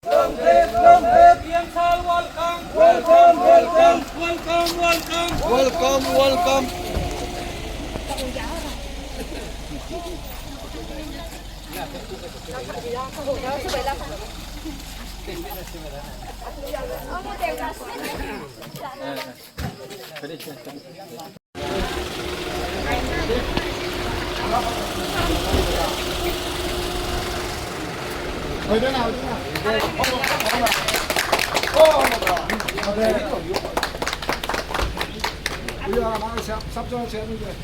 Welcome. Sắp cho chén đi rồi.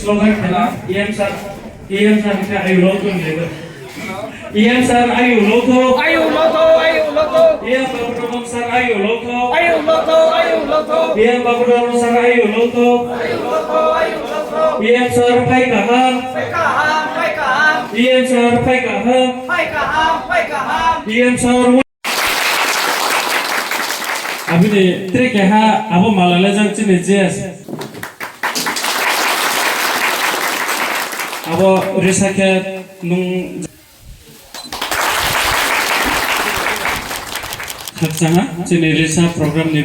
Slogan khela EM sir ke ayu loto lego EM sir ayu loto EM babu sir ayu loto EM babu sir ayu loto EM sir phai kaham EM sir phai kaham EM sir abine trek ha abo malala jang chine jes abo resaket nung khatsanga chine resa program ni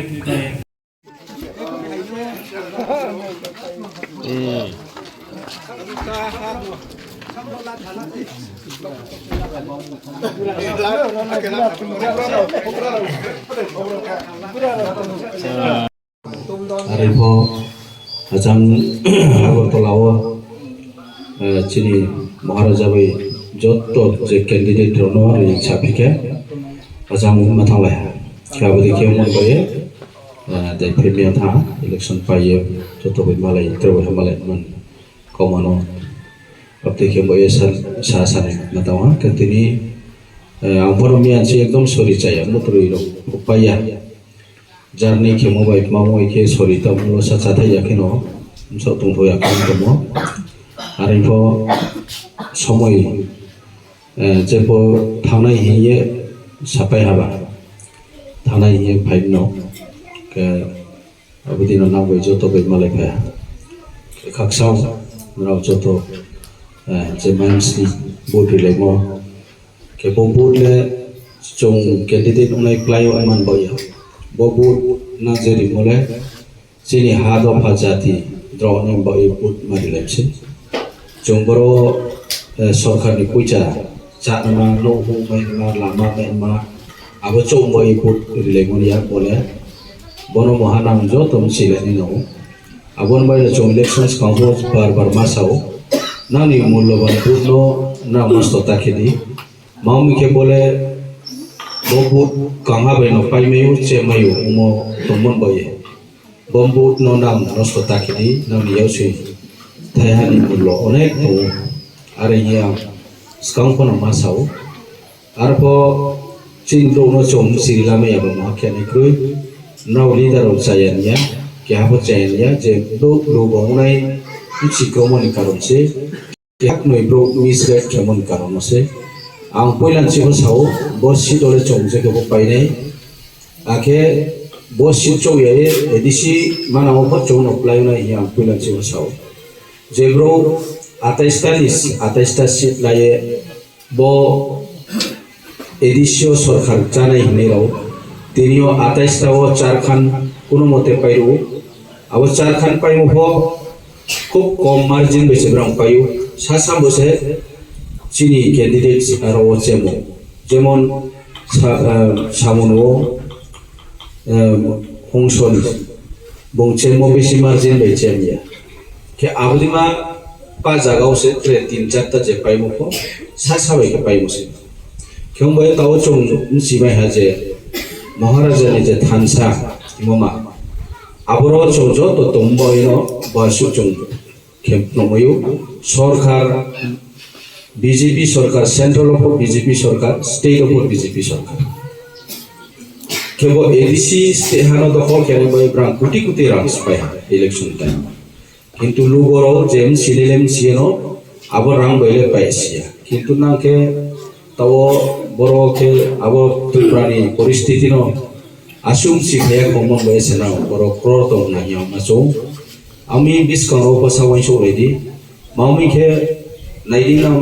Aripo ajang Agartalawa chini Maharaja bai joto je candidate rono ri chapike ajang mathang lai kabadi kemon baye de premier tha election paye joto bai malai terbo malai man komano apte ke baye sa matawa katini amporomia chi ekdom sori chaya mutrui ro upaya jarni ke mobile mamoi ke sori ta mulo sa cha thai yakino so tung thoya kam tomo aripo সময় যেপো থানায় হিয়ে সাপাই হাবা থানায় হিয়ে fine কে অবদিন নাম যত বে মালে ফা খাকসাও রাও যত যে মানসি ভোট লেমো কে ভোটলে চং ক্যান্ডিডেট উনাই প্লাইও আমান বয়া ভোট না জেরি মলে যিনি হাদ অফা জাতি দ্রনে বই ভোট মারি লেমছে Jongboro सरकार ni kuicha chatma no home ma lama ma abo chombo iput rilemon ya bole bono mohanam jo tom silani no abon bai chom elections council bar masao nani mulloban purno na mosto takedi maumi ke bole bobu kanga bai no pai meyu che mayu umo tomon boye bombu no nam mosto takedi nani yosi thayani mullo onek to are ya skang kono masau arpo chingro no chom sirilame ya ma khani krui naw leader of sayan ya kya ho chayan ya je do bonai chikromo ni karon se kyak noi bro misguide kemon karon se ang poilan chi ho sau bosi dole chom je ko pai nei ake bosi cho ye edisi mana ho chom no play na ya poilan chi ho sau je bro Atas sit laye bo edisio sorkar jana hini rau তিনিও 28টাও চারখান কোনো মতে পাইরো আবার চারখান পাইমো খুব কম margin বেছে ব্রাং পাইও সাসা বসে চিনি ক্যান্ডিডেট আর ওচেমো যেমন সামনো হংসন বংচেমো বেশি মার্জিন বেছে মিয়া কে আবদিমা পা জাগাওসে 3-4টা যে পাইমো সাসা বাইকে পাইমোসে 경보에 따오 좀 지마이 하제 মহারাজানি যে থানসা ইমমা আবরো চৌজ তো তোমবইনো বাসু চং খেমনময়ু সরকার বিজেপি সরকার সেন্ট্রাল অফ বিজেপি সরকার স্টেট অফ বিজেপি সরকার কেবল এডিসি স্টেহানো দখল কেনে বই ব্রাং কোটি কোটি রাংস পাই ইলেকশন টাইম কিন্তু লুগরো যেম সিলেম সিয়েনো আবার রাং বইলে পাইছিয়া কিন্তু নাকে তাও বড়কে আবার ত্রিপুরানি পরিস্থিতি ন আসুম শিখায়া কমন বয়সে না বড় ক্রত নাই মাসো আমি বিস্কার উপসাওয়াই সরেদি মাউমিকে নাইদি নাম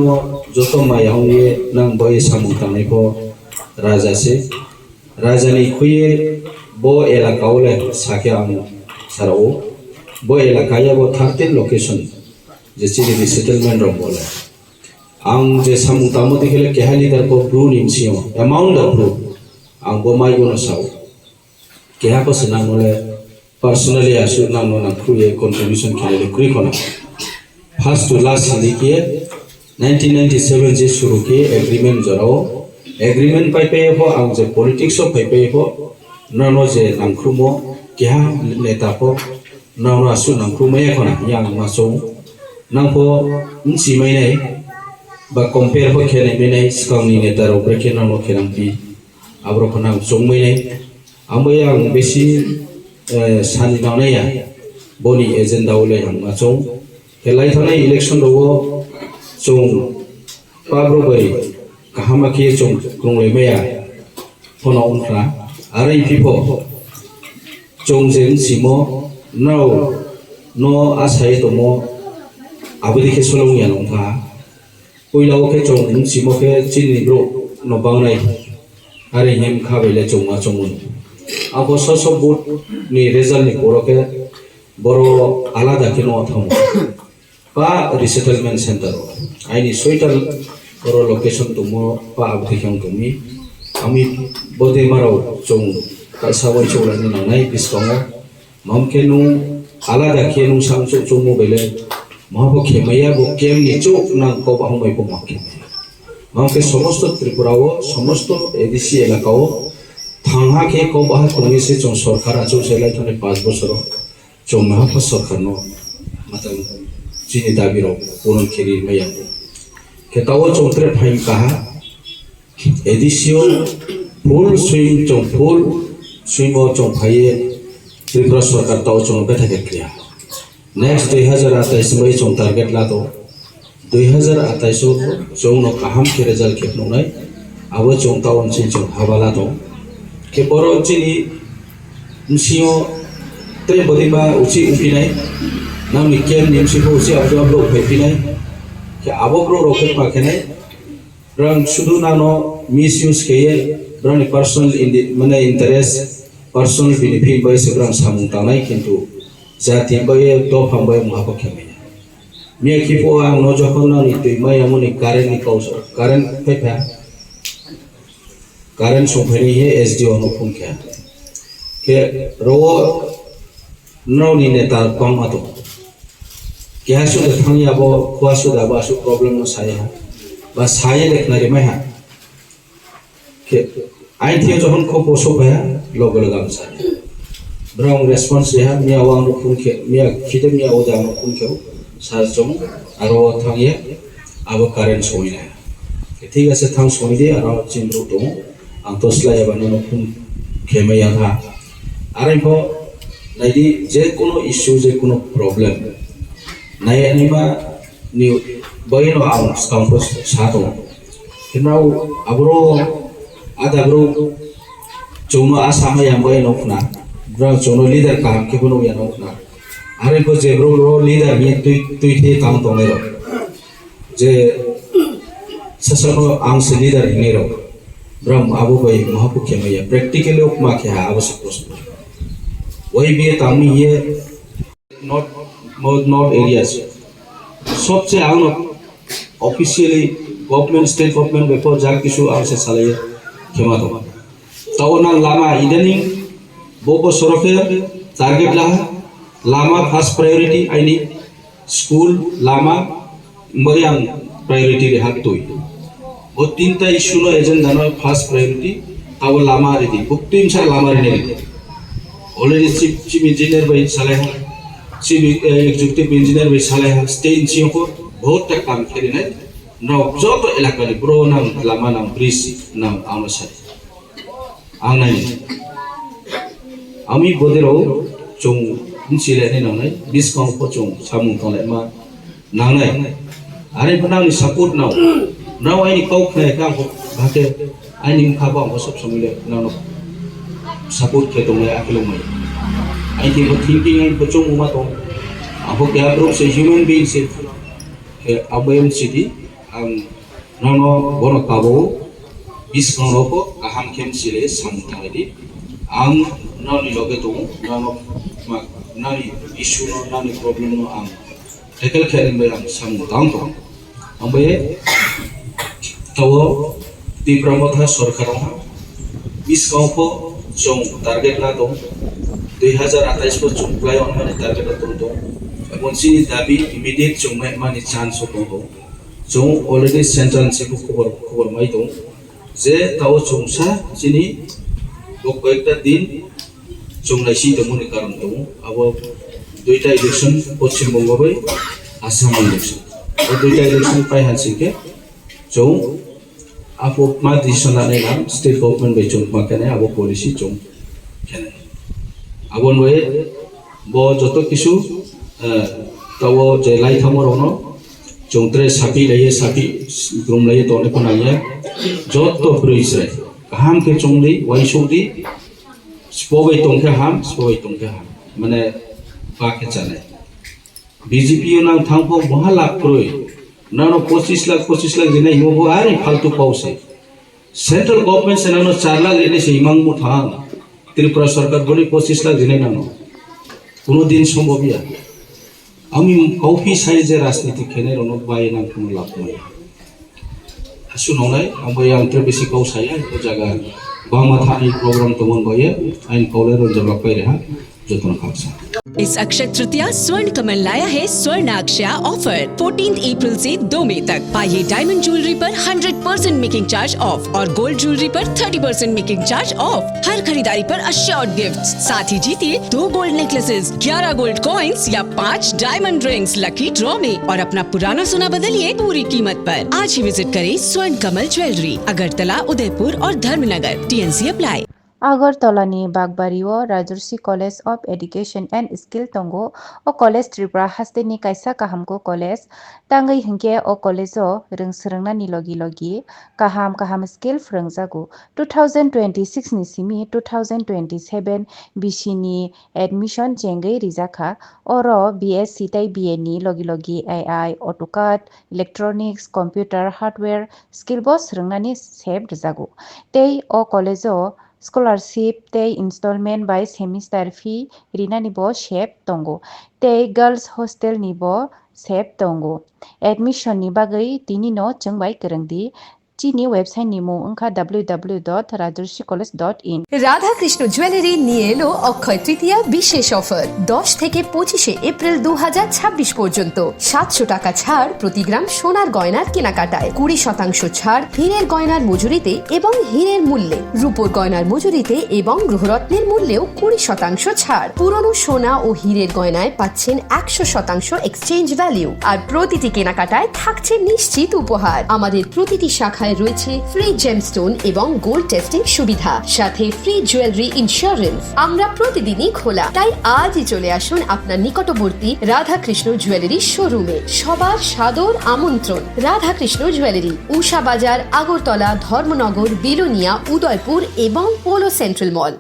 যত মায়াউনি নাং বয় সামুতানি প রাজাসে রাজানি খুয়ে ব এলাকাওলে সাকে আম সারাও ব এলাকায় ব 13 লোকেশন যে চিনি সেটেলমেন্ট রম বলে ang je samu tamu dikhele kehali dar ko bru nim sio amount of bru ang bo mai gono sau keha ko senang ole personally asu nang no nang kruye contribution khele kri kona first to last likie 1997 je shuru ke agreement jorao agreement pai pe ho ang je politics of pai pe ho no je nang khrumo keha neta po no asu nang khrume khona yang ma so nang po nsi mai nei বা compare হো খেলে মেনে স্কাউনি নেতার উপরে কেন খেলামপি আবর খনা জংমইনে আমই আং বেশি সানি নাওনায়া বনি এজেন্ডা ওলে হামা চং খেলাই থানাই ইলেকশন দব চং পাব্র বাই কাহামাকি চং গ্রংলে মেয়া ফনা উনফ্রা আরে পিপো চং যেন সিমো নাও ন আসাই দমো আবদিকে সলংয়া নংথা Uilau ke chong simo ke chini bro no bangnai are hem khabele chongma chomun abo soso bot ni result ni boroke boro alada kino thamo pa resettlement center aini soital boro location tumo pa abdhikyang tumi ami bode maro chong kalsawai chorani nanai biskongo mamke nu alada kenu samso chomo bele মহাব খেমাইয়া গো কেম নিচো না কো বাহমাই কো মাকে মাকে সমস্ত ত্রিপুরাও সমস্ত ADC এলাকাও থাংহা কে কো বাহ কংগ্রেসে চং সরকার আচো সেলাই থানে 5 বছর চং মহাপ সরকার ন মাতাম চিনি দাবিরো পুরন খেরি মাইয়া কেতাও চংত্রে ফাইম কাহা এডিসিও ফুল সুইং চং ফুল সুইম চং ফাইয়ে ত্রিপুরা সরকার তাও চং বেথা ক্রিয়া Next 2028 में चों टारगेट ला तो 2028 चों नो कहम के रिजल्ट के नोनाय अब चों तावन चिन चों हवाला तो के बरो चिनी नसियो ते बदिबा उची उपिनाय नाम निकेम निमसि को उची अब अब फेपिनाय के अब ब्रो रोकेट पाकेनाय रंग सुदु नानो मिसयूज के ब्रांड पर्सनल माने इंटरेस्ट पर्सनल बेनिफिट बाय से ब्रांड सामुंतानाय किंतु जाति बाय दो फंबाय महापो खेमाया मिया किपो आं न जखन न नितै माय आमनि कारेन्ट नि काउस कारेन्ट फैफा कारेन्ट सफैनि हे एसडीओ न फुंख्या के रो नौनि नेता पामातो केहासु दे थांयाबो खुआसु दाबासु प्रॉब्लम न साया बा साये लेखनारि माया के आइथियो जखन खो पोसो भाया लग लगाम साया ब्राउन रेस्पॉन्स या मिया वांग फुंखे मिया खिदे मिया ओदा न फुंखे साजों आरो थांगे आबो कारेन्ट सयना ठीक আছে थां सयदे आरो चिनरु दं आं तस्लाया बानो न फुं खेमाया हा आरोखो नायदि जे कोनो इश्यू जे कोनो प्रॉब्लम नायनिबा नि बयनो आं स्काउंट सातो किनाव आब्रो आदाब्रो चौनो आसाम या बयनो फुना ब्राउन चौनो लीडर काम के बनो या नोखना आरे को जे ब्रो लीडर नि तुई थे काम तो नै जे ससनो आं से लीडर नि रो ब्रह्म आबो भाई महापुखे में प्रैक्टिकली उपमा के आवश्यक प्रश्न वही भी तामी ये नॉट एरियाज सबसे आउन officially government state government before जा किसु आवश्यक साले खेमा तो ताऊ ना लामा इधनिंग बोको सरोके टारगेट लामा फर्स्ट प्रायोरिटी आइनी स्कूल लामा मरियाम प्रायोरिटी रे हाथ तो वो तीनटा इशू नो एजेंडा नो फर्स्ट प्रायोरिटी ताऊ लामा रेडी बुक टीम सा लामा रे ऑलरेडी चीफ इंजीनियर भाई साले चीफ एग्जीक्यूटिव इंजीनियर भाई साले स्टेट इंजीनियर को बहुत तक काम करे ना नौ जो तो इलाका रे ब्रो नाम लामा नाम ब्रिज नाम आउन सारे आंगनाय आमी बोदेरो जों मिथिले ने नाय डिस्काउंट को जों सामु तले मा नांनाय आरे बनानि सपोर्ट नाव आइनि काउखनाय का भाके आइनि खाबा हम सब समिले नाव सपोर्ट के तो मैं अकेले में आई थिंक थिंकिंग एंड बच्चों मुमा तो आपको क्या ग्रुप से ह्यूमन बीइंग से अबयम सिटी आं नानो बोनो काबो डिस्काउंट को अहम खेम सिले सामथायदि आं नानि लगे तो नानो नानि इशू नानि प्रॉब्लम नो आं टेकल खेरिं बे आं सामथां तो आंबे तो तीव्रमथा सरकार डिस्काउंट को जों टारगेट ला दं 2028 को जुमप्लाय अन माने टारगेट दं मोनसिनि दाबि इमिडिएट जोंनाय माने चान्स दं जों अलरेडी सेंट्रल से खबर माइ दं जे ताव जोंसा जिनि कयेकटा दिन जोंनायसि दंमोन कारण दं अब दुइटा इलेक्शन पश्चिम बंग बै आसाम इलेक्शन और दुइटा इलेक्शन पाइ हासिके जों आपो मा डिसिजन लानाय नाम स्टेट गवर्नमेंट बै जों माखाने आबो पॉलिसी जों खेने आबन बै ब जतो किसु ताव जे लाई थामरनो जों त्रे सापि लाये सापि ग्रुम लाये तने पनाये जतो ब्रिजरे गाहाम के चोंगली वाइसौदी स्पोबै तंखे हाम माने बाके जाने बीजेपी नां थांफो बहा लाख प्रय नानो 25 लाख दिने हिमो आरे फालतू पाउसे सेंट्रल गवर्नमेंट से नानो 4 लाख दिने से हिमांग मुथा त्रिपुरा सरकार बोली 25 लाख दिने नानो कोनो दिन सम्भवया आमी कॉफी साइज राजनीति खेने रनो बाय नां कोनो लाभ मोय सुनौनाय आंबो आंत्र बेसि कौ साया को जागा बामा थानि प्रोग्राम तो मन भये आइन कॉलर जवाब पाइ रहा जतन खासा इस अक्षय तृतीया स्वर्ण कमल लाया है स्वर्णाक्षया ऑफर 14 अप्रैल से 2 मई तक पाइए डायमंड ज्वेलरी पर 100% मेकिंग चार्ज ऑफ और गोल्ड ज्वेलरी पर 30% मेकिंग चार्ज ऑफ। हर खरीदारी पर अश्योर्ड गिफ्ट्स, साथ ही जीतिए 2 गोल्ड नेकलेसेस, 11 गोल्ड कॉइन्स या 5 डायमंड रिंग्स लकी ड्रॉ में और अपना पुराना सोना बदलिए पूरी कीमत पर। आज ही विजिट करें स्वर्ण कमल ज्वेलरी, अगरतला, उदयपुर और धर्मनगर। TNC apply. आगरतलानि बागबारिओ Rajarshi college of education and skill तंगो ओ कॉलेज त्रिपुरा हास्टेनि कायसा काहामको कॉलेज तांगै हंके ओ कॉलेजो रोंसोरोंनानि लगी काहाम स्किल फोरोंजागु 2026 नि सिमि 2027 बिसिनि एडमिशन जेंगै रिजाखा ओरो BSc ताई BA नि लगी AI AutoCAD electronics computer hardware skill बो सोरोंनानि सेब रिजागु तै ओ कॉलेजो स्कॉलरशिप ते इंस्टॉलमेंट बाय सेमिस्टर फी रिनानि बो शेप तंगो ते गर्ल्स हॉस्टल नि बो शेप तंगो एडमिशन नि बागै तिनि नो चंबाय करंगदि चीनी वेबसाइट नि मु अंका www.rajarsicollege.in। রাধা কৃষ্ণ জুয়েলারি নিয়ে এলো অক্ষয় তৃতীয়া বিশেষ অফার 10 থেকে 25 এপ্রিল 2026 পর্যন্ত 700 টাকা ছাড় প্রতি গ্রাম সোনার গয়নার কেনাকাটায়, 20% ছাড় হীরের গয়নার মজুরিতে এবং হীরের মূল্যে, রূপোর গয়নার মজুরিতে এবং গ্রহরত্নের মূল্যেও 20% ছাড়। পুরনো সোনা ও হীরের গয়নায় পাচ্ছেন 100% এক্সচেঞ্জ ভ্যালু আর প্রতিটি কেনাকাটায় থাকছে নিশ্চিত উপহার। আমাদের প্রতিটি শাখায় রয়েছে ফ্রি জেমস্টোন এবং গোল্ড টেস্টিং সুবিধা, সাথে ফ্রি জুয়েলারি ইন্স্যুরেন্স। আমরা প্রতিদিনই খোলা, তাই আজই চলে আসুন আপনার নিকটবর্তী রাধাকৃষ্ণ জুয়েলারি শোরুমে। সবার সাদর আমন্ত্রণ। রাধাকৃষ্ণ জুয়েলারি, উষা বাজার, আগরতলা, ধর্মনগর, বিলোনিয়া, উদয়পুর এবং পোলো সেন্ট্রাল মল।